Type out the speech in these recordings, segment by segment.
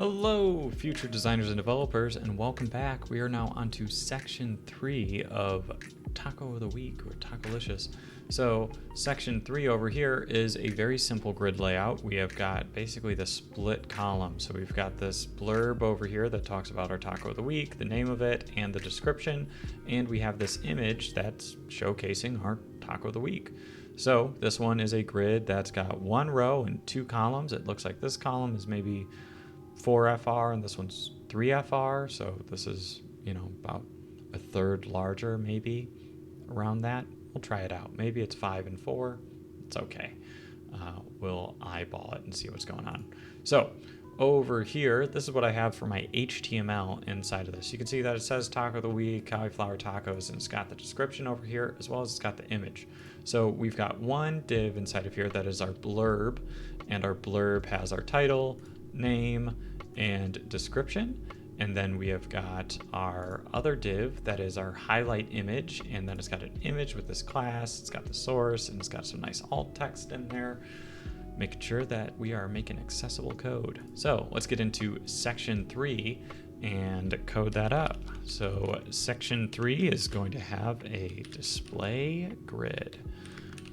Hello, future designers and developers, and welcome back. We are now on to section 3 of Taco of the Week, or Tacolicious. So section 3 over here is a very simple grid layout. We have got basically the split column. So we've got this blurb over here that talks about our Taco of the Week, the name of it, and the description. And we have this image that's showcasing our Taco of the Week. So this one is a grid that's got one row and two columns. It looks like this column is maybe 4FR and this one's 3FR, so this is, about a third larger, maybe around that. We'll try it out. Maybe it's 5 and 4. It's okay. We'll eyeball it and see what's going on. So over here, this is what I have for my HTML inside of this. You can see that it says Taco of the Week, cauliflower tacos, and it's got the description over here as well as it's got the image. So we've got one div inside of here that is our blurb, and our blurb has our title, name, and description. And then we have got our other div that is our highlight image, and then it's got an image with this class, it's got the source, and it's got some nice alt text in there, making sure that we are making accessible code. So let's get into section 3 and code that up. So section 3 is going to have a display grid.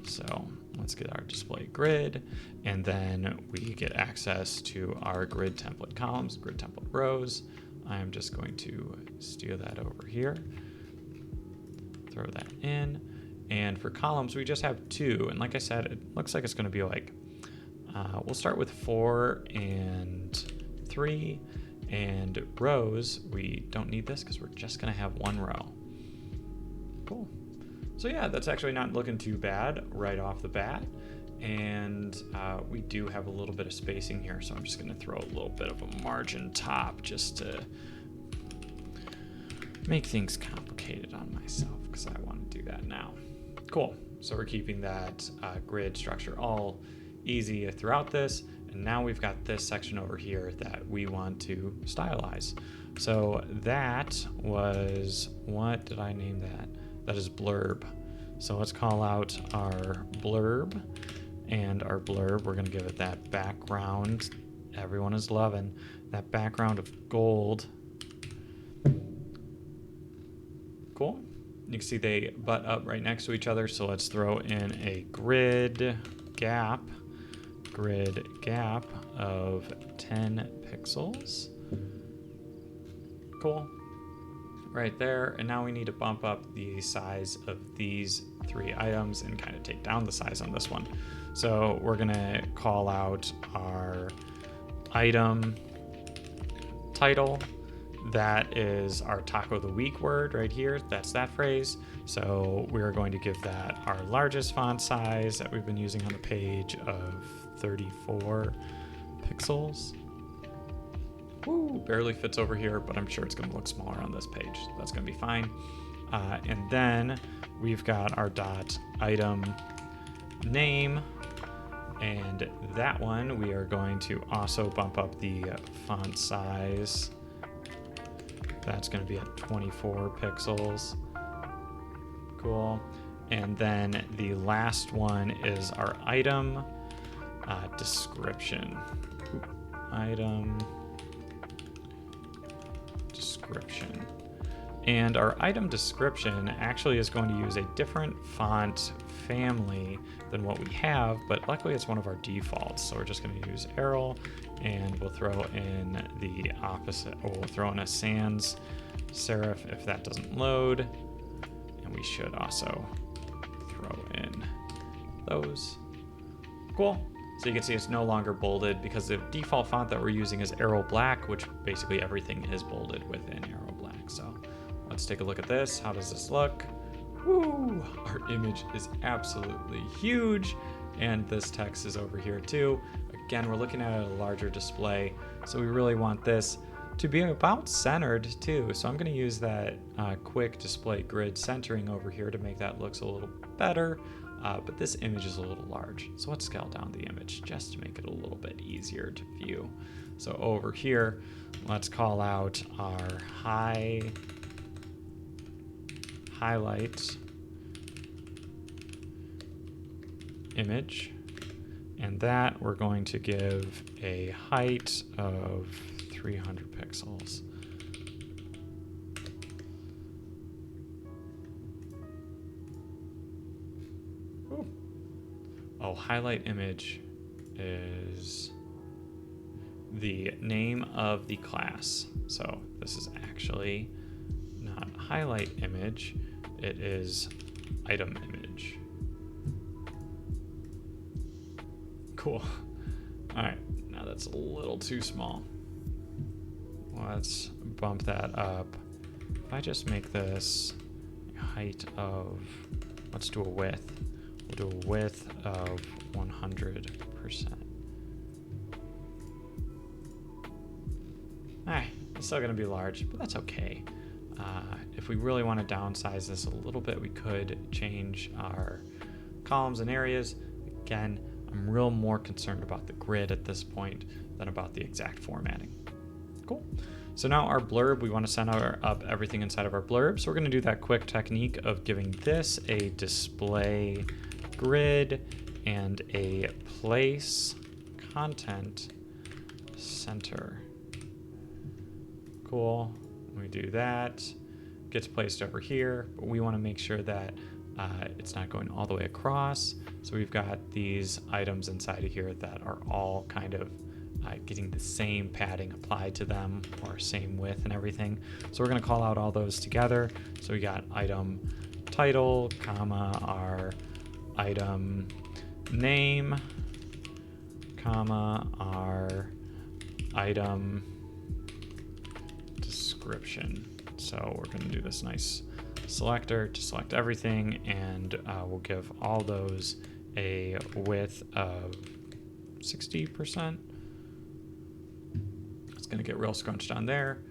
So let's get our display grid, and then we get access to our grid template columns, grid template rows. I'm just going to steal that over here, throw that in. And for columns, we just have 2. And like I said, it looks like it's going to be like, we'll start with 4 and 3. And rows, we don't need this because we're just going to have one row. Cool. So yeah, that's actually not looking too bad right off the bat. And we do have a little bit of spacing here, so I'm just going to throw a little bit of a margin top just to make things complicated on myself, because I want to do that now. Cool. So we're keeping that grid structure all easy throughout this. And now we've got this section over here that we want to stylize. So that was, what did I name that? That is blurb. So let's call out our blurb, and our blurb, we're going to give it that background everyone is loving, that background of gold. Cool. You can see they butt up right next to each other. So let's throw in a grid gap of 10 pixels. Cool. Right there. And now we need to bump up the size of these 3 items and kind of take down the size on this one. So we're going to call out our item title. That is our Taco of the Week word right here. That's that phrase. So we're going to give that our largest font size that we've been using on the page of 34 pixels. Woo, barely fits over here, but I'm sure it's going to look smaller on this page. That's going to be fine. And then we've got our dot item name, and that one we are going to also bump up the font size. That's going to be at 24 pixels. Cool. And then the last one is our item description. Item description. And our item description actually is going to use a different font family than what we have, but luckily it's one of our defaults. So we're just going to use Arial, and we'll throw in the opposite, or we'll throw in a sans serif if that doesn't load. And we should also throw in those. Cool. So you can see it's no longer bolded because the default font that we're using is Arial Black, which basically everything is bolded within Arial Black. So let's take a look at this. How does this look? Woo! Our image is absolutely huge, and this text is over here too. Again, we're looking at a larger display, so we really want this to be about centered too. So I'm going to use that quick display grid centering over here to make that looks a little better. But this image is a little large, so let's scale down the image just to make it a little bit easier to view. So over here, let's call out our highlight image, and that we're going to give a height of 300 pixels. Ooh. Oh, highlight image is the name of the class. So this is actually not highlight image, it is item image. Cool. All right, now that's a little too small. Let's bump that up. If I just make this a height of, let's do a width. We'll do a width of 100%. It's still gonna be large, but that's okay. If we really want to downsize this a little bit, we could change our columns and areas. Again, I'm real more concerned about the grid at this point than about the exact formatting. Cool. So now our blurb, we want to center up everything inside of our blurb. So we're going to do that quick technique of giving this a display grid and a place content center. Cool. We do that. Gets placed over here, but we want to make sure that it's not going all the way across. So we've got these items inside of here that are all kind of getting the same padding applied to them, or same width and everything. So we're going to call out all those together. So we got item title, comma, our item name, comma, our item description. So we're going to do this nice selector to select everything, and we'll give all those a width of 60%. It's going to get real scrunched on there.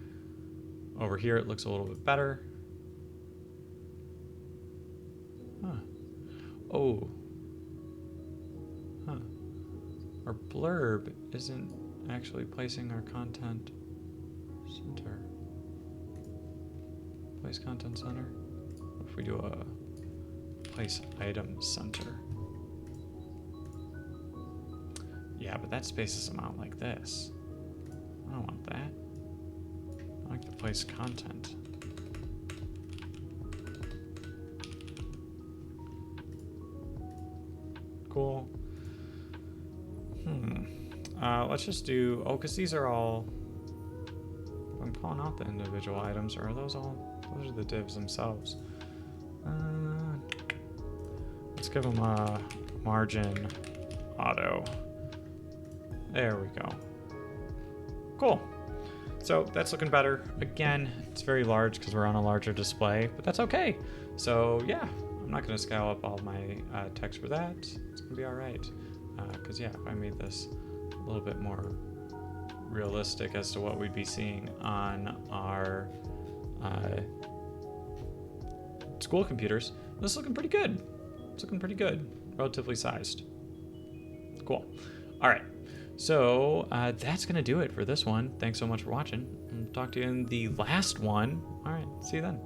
Over here it looks a little bit better. Oh. Our blurb isn't actually placing our content center. Place content center. What if we do a place item center? Yeah, but that spaces them out like this. I don't want that. I like the place content. Cool. Let's just do, because these are all, I'm calling out the individual items, or are those all, those are the divs themselves. Let's give them a margin auto. There we go. Cool. So that's looking better. Again, it's very large because we're on a larger display, but that's okay. So yeah, I'm not going to scale up all my text for that. It's going to be all right. Because yeah, if I made this a little bit more realistic as to what we'd be seeing on our school computers, this is looking pretty good. It's looking pretty good, relatively sized. Cool. All right. So that's going to do it for this one. Thanks so much for watching. I'll talk to you in the last one. All right. See you then.